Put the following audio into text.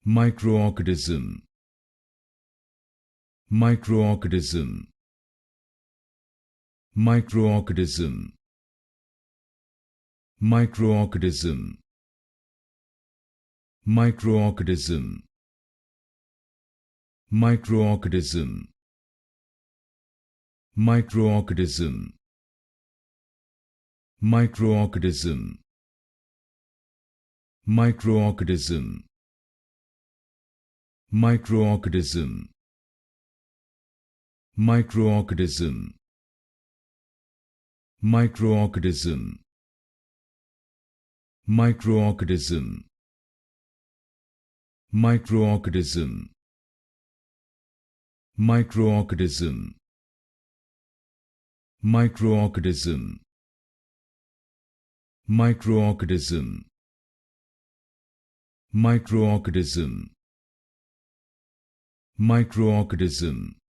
Microorchidism. Microorchidism. Microorchidism. Microorchidism. Microorchidism. Microorchidism. Microorchidism. Microorchidism. Microorchidism. Microorchidism. Microorchidism. Microorchidism. Microorchidism. Microorchidism. Microorchidism. Microorchidism. Microorchidism. Microorchidism. Microorchidism.